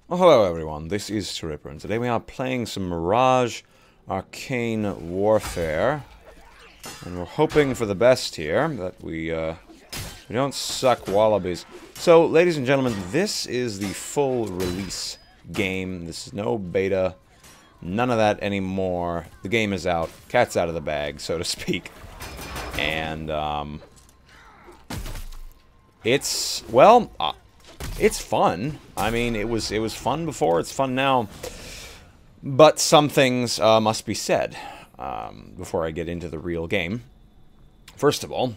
Well, hello everyone, this is Tripper, and today we are playing some Mirage Arcane Warfare. And we're hoping for the best here, that we don't suck wallabies. So, ladies and gentlemen, this is the full release game. This is no beta, none of that anymore. The game is out, cat's out of the bag, so to speak. And, it's, well, it's fun. I mean, it was fun before, it's fun now. But some things must be said before I get into the real game. First of all,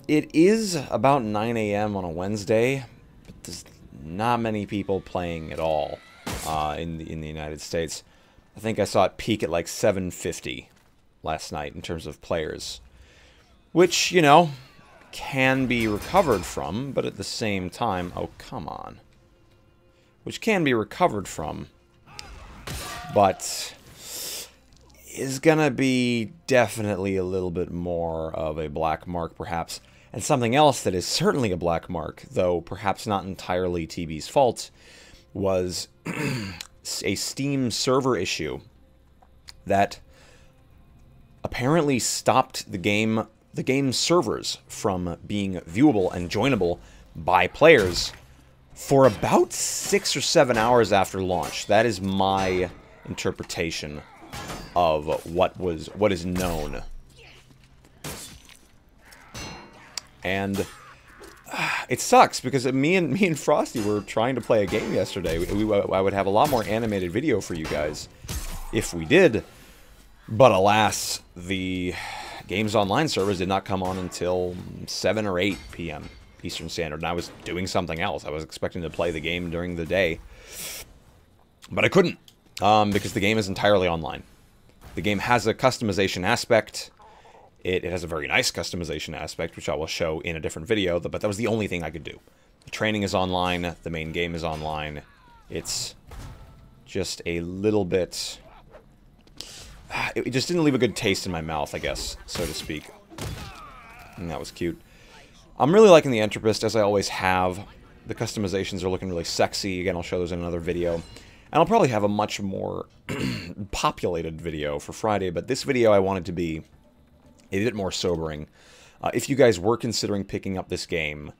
it is about 9 a.m. on a Wednesday, but there's not many people playing at all in the United States. I think I saw it peak at like 750 last night in terms of players. Which, you know, can be recovered from, but at the same time, oh, come on. Which can be recovered from, but is gonna be definitely a little bit more of a black mark, perhaps. And something else that is certainly a black mark, though perhaps not entirely TB's fault, was a Steam server issue that apparently stopped the game's servers from being viewable and joinable by players for about 6 or 7 hours after launch. That is my interpretation of what is known. And it sucks because me and Frosty were trying to play a game yesterday. I would have a lot more animated video for you guys if we did, but alas, the Games Online servers did not come on until 7 or 8 p.m. Eastern Standard, and I was doing something else. I was expecting to play the game during the day, but I couldn't, because the game is entirely online. The game has a customization aspect. It has a very nice customization aspect, which I will show in a different video, but that was the only thing I could do. The training is online, the main game is online. It's just a little bit... It just didn't leave a good taste in my mouth, I guess, so to speak. And that was cute. I'm really liking the Entropist, as I always have. The customizations are looking really sexy. Again, I'll show those in another video. And I'll probably have a much more populated video for Friday, but this video I wanted to be a bit more sobering. If you guys were considering picking up this game,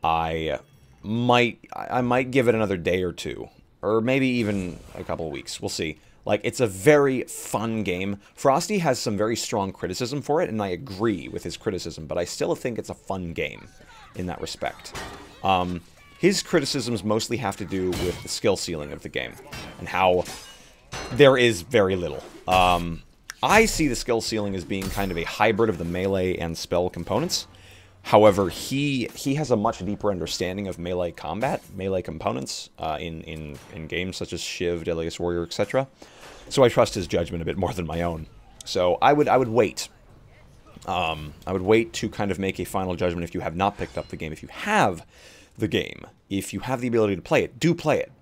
I might give it another day or two, or maybe even a couple of weeks. We'll see. Like, it's a very fun game. Frosty has some very strong criticism for it, and I agree with his criticism, but I still think it's a fun game in that respect. His criticisms mostly have to do with the skill ceiling of the game, and how there is very little. I see the skill ceiling as being kind of a hybrid of the melee and spell components. However, he has a much deeper understanding of melee combat, melee components, in games such as Shiv, Deadliest Warrior, etc. So I trust his judgment a bit more than my own. So I would wait. I would wait to kind of make a final judgment if you have not picked up the game. If you have the game, if you have the ability to play it, do play it.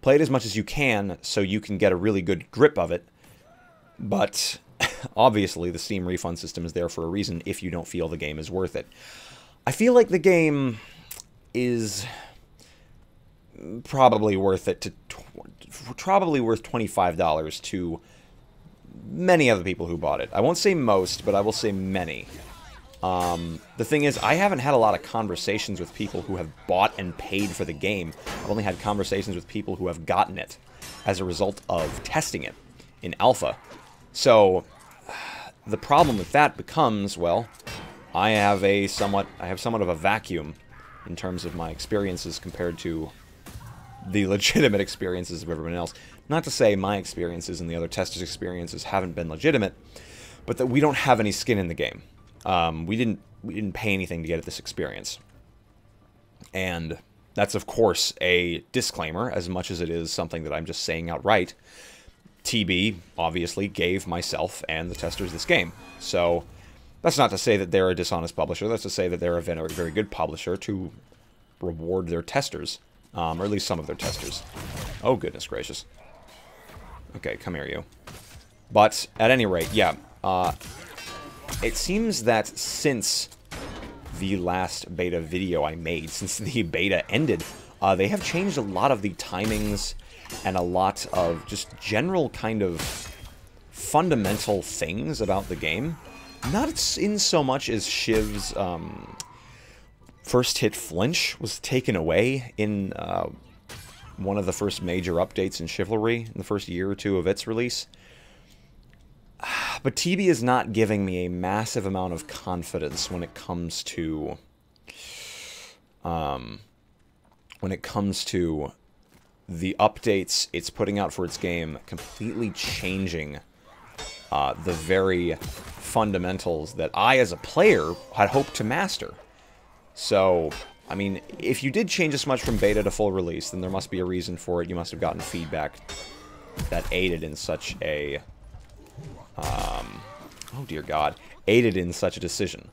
Play it as much as you can so you can get a really good grip of it. But obviously the Steam refund system is there for a reason if you don't feel the game is worth it. I feel like the game is probably worth it to probably worth $25 to many other people who bought it. I won't say most, but I will say many. The thing is, I haven't had a lot of conversations with people who have bought and paid for the game. I've only had conversations with people who have gotten it as a result of testing it in alpha. So the problem with that becomes, well, I have somewhat of a vacuum in terms of my experiences compared to the legitimate experiences of everyone else. Not to say my experiences and the other testers' experiences haven't been legitimate, but that we don't have any skin in the game. We didn't pay anything to get this experience. And that's, of course, a disclaimer, as much as it is something that I'm just saying outright. TB, obviously, gave myself and the testers this game. So that's not to say that they're a dishonest publisher. That's to say that they're a very, very good publisher to reward their testers. Or at least some of their testers. Oh, goodness gracious. Okay, come here, you. But, at any rate, yeah. It seems that since the last beta video I made, since the beta ended They have changed a lot of the timings and a lot of just general kind of fundamental things about the game. Not in so much as Shiv's first hit flinch was taken away in one of the first major updates in Chivalry in the first year or two of its release. But TB is not giving me a massive amount of confidence when it comes to the updates it's putting out for its game completely changing the very fundamentals that I, as a player, had hoped to master. So, I mean, if you did change this much from beta to full release, then there must be a reason for it. You must have gotten feedback that aided in such a... oh dear God. Aided in such a decision.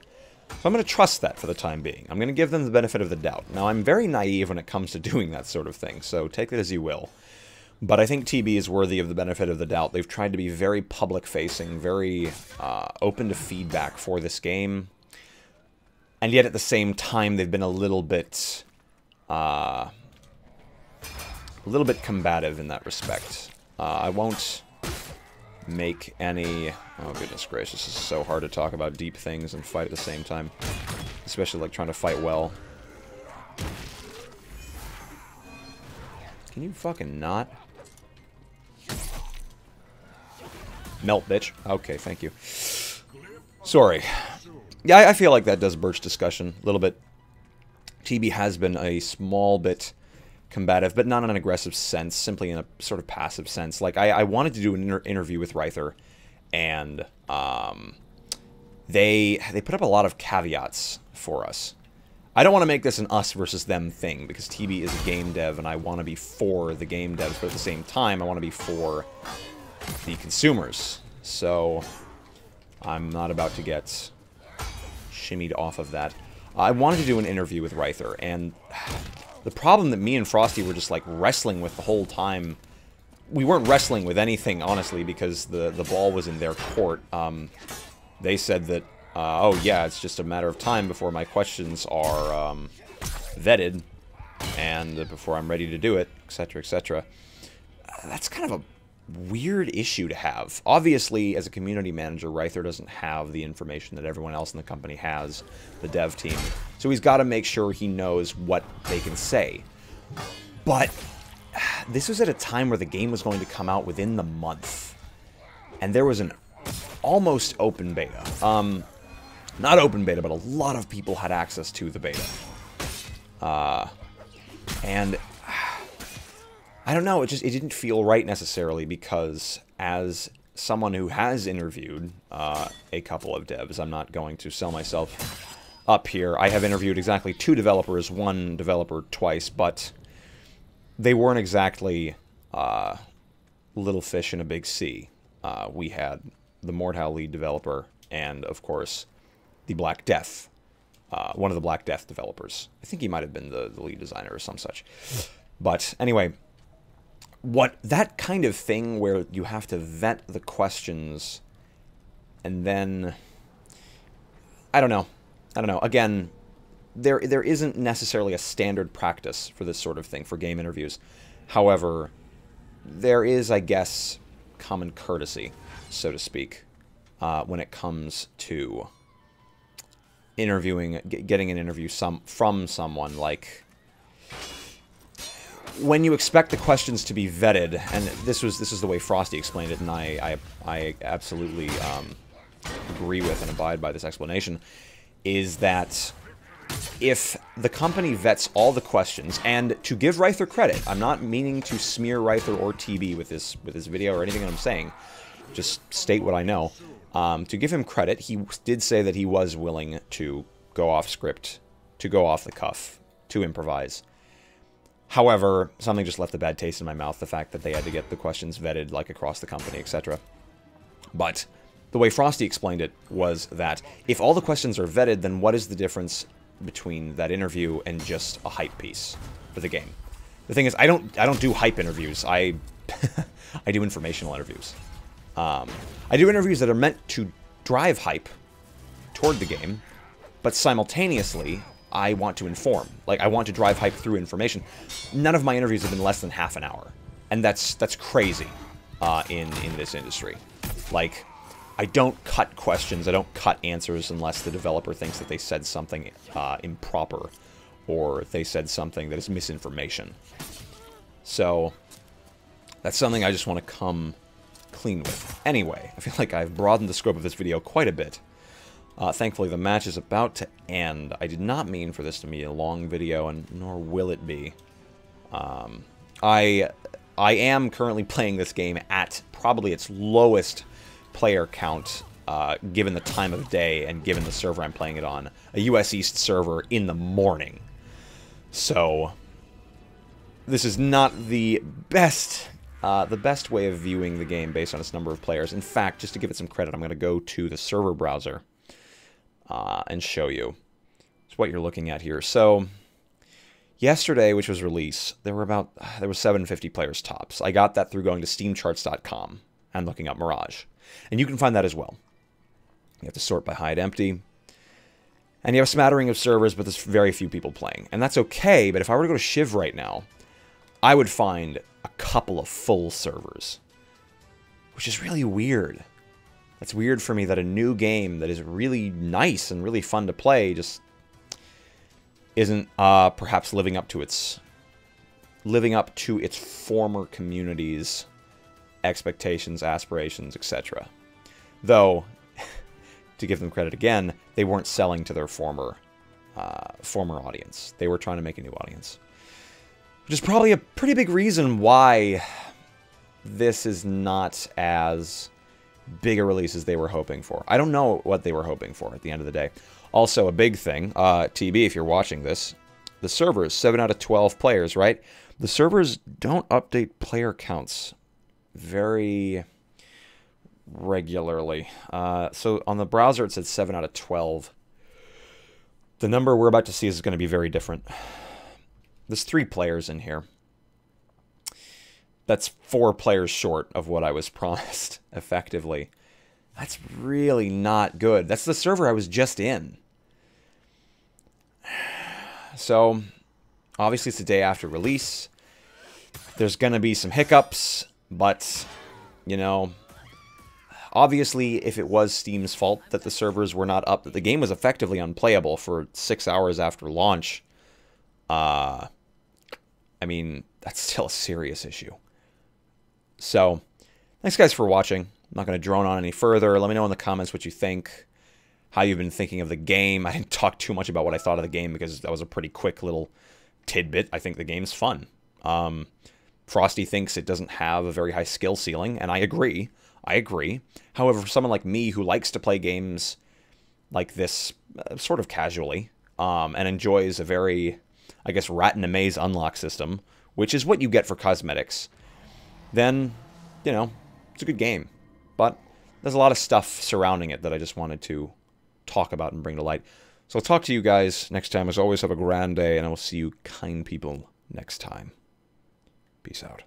So I'm going to trust that for the time being. I'm going to give them the benefit of the doubt. Now, I'm very naive when it comes to doing that sort of thing, so take it as you will. But I think TB is worthy of the benefit of the doubt. They've tried to be very public-facing, very open to feedback for this game. And yet, at the same time, they've been a little bit combative in that respect. I won't make any... Oh, goodness gracious, this is so hard to talk about deep things and fight at the same time. Especially, like, trying to fight well. Can you fucking not? Melt, bitch. Okay, thank you. Sorry. Yeah, I feel like that does birch discussion a little bit. TB has been a small bit combative, but not in an aggressive sense, simply in a sort of passive sense. Like, I wanted to do an interview with Ryther, and they put up a lot of caveats for us. I don't want to make this an us versus them thing, because TB is a game dev, and I want to be for the game devs, but at the same time, I want to be for the consumers. So, I'm not about to get shimmied off of that. I wanted to do an interview with Ryther, and the problem that me and Frosty were just, like, wrestling with the whole time... We weren't wrestling with anything, honestly, because the ball was in their court. They said that, oh yeah, it's just a matter of time before my questions are vetted, and before I'm ready to do it, etc., etc. That's kind of a weird issue to have. Obviously, as a community manager, Ryther doesn't have the information that everyone else in the company has, the dev team. So he's got to make sure he knows what they can say. But this was at a time where the game was going to come out within the month. And there was an almost open beta. Not open beta, but a lot of people had access to the beta. And I don't know, it didn't feel right necessarily, because as someone who has interviewed a couple of devs, I'm not going to sell myself up here. I have interviewed exactly 2 developers, 1 developer twice, but they weren't exactly little fish in a big sea. We had the Mordhau lead developer, and of course, the Black Death, one of the Black Death developers. I think he might have been the lead designer or some such. But anyway, that kind of thing where you have to vet the questions, and then I don't know. Again, there isn't necessarily a standard practice for this sort of thing for game interviews. However, there is, I guess, common courtesy, so to speak, when it comes to interviewing, getting an interview from someone. Like, when you expect the questions to be vetted, and this is the way Frosty explained it, and I absolutely agree with and abide by this explanation, is that if the company vets all the questions, and to give Ryther credit, I'm not meaning to smear Ryther or TB with this video or anything I'm saying, just state what I know. To give him credit, he did say that he was willing to go off script, to go off the cuff, to improvise. However, something just left a bad taste in my mouth, the fact that they had to get the questions vetted, like, across the company, etc. But the way Frosty explained it was that if all the questions are vetted, then what is the difference between that interview and just a hype piece for the game? The thing is, I don't do hype interviews. I do informational interviews. I do interviews that are meant to drive hype toward the game, but simultaneously, I want to inform. Like, I want to drive hype through information. None of my interviews have been less than half an hour. And that's crazy in this industry. Like, I don't cut questions, I don't cut answers unless the developer thinks that they said something improper, or they said something that is misinformation. So, that's something I just want to come clean with. Anyway, I feel like I've broadened the scope of this video quite a bit. Thankfully, the match is about to end. I did not mean for this to be a long video, and nor will it be. I am currently playing this game at probably its lowest player count, given the time of day and given the server I'm playing it on. A US East server in the morning. So, this is not the best way of viewing the game based on its number of players. In fact, just to give it some credit, I'm going to go to the server browser and show you. It's what you're looking at here. So, yesterday, which was release, there were 750 players tops. I got that through going to steamcharts.com and looking up Mirage. And you can find that as well. You have to sort by hide empty. And you have a smattering of servers, but there's very few people playing. And that's okay, but if I were to go to Shiv right now, I would find a couple of full servers. Which is really weird. It's weird for me that a new game that is really nice and really fun to play just isn't perhaps living up to its former community's expectations, aspirations, etc. Though, to give them credit again, they weren't selling to their former audience. They were trying to make a new audience. Which is probably a pretty big reason why this is not as big a release as they were hoping for. I don't know what they were hoping for at the end of the day. Also, a big thing, TB, if you're watching this, the servers, 7 out of 12 players, right? The servers don't update player counts very regularly. So on the browser it said 7 out of 12. The number we're about to see is going to be very different. There's 3 players in here. That's 4 players short of what I was promised, effectively. That's really not good. That's the server I was just in. So, obviously it's the day after release. There's going to be some hiccups, but, you know, obviously if it was Steam's fault that the servers were not up, that the game was effectively unplayable for 6 hours after launch, I mean, that's still a serious issue. So, thanks guys for watching. I'm not going to drone on any further. Let me know in the comments what you think, how you've been thinking of the game. I didn't talk too much about what I thought of the game because that was a pretty quick little tidbit. I think the game's fun. Frosty thinks it doesn't have a very high skill ceiling, and I agree. I agree. However, for someone like me who likes to play games like this sort of casually, and enjoys a very, I guess, rat in a maze unlock system, which is what you get for cosmetics, then, you know, it's a good game. But there's a lot of stuff surrounding it that I just wanted to talk about and bring to light. So I'll talk to you guys next time. As always, have a grand day, and I will see you kind people next time. Peace out.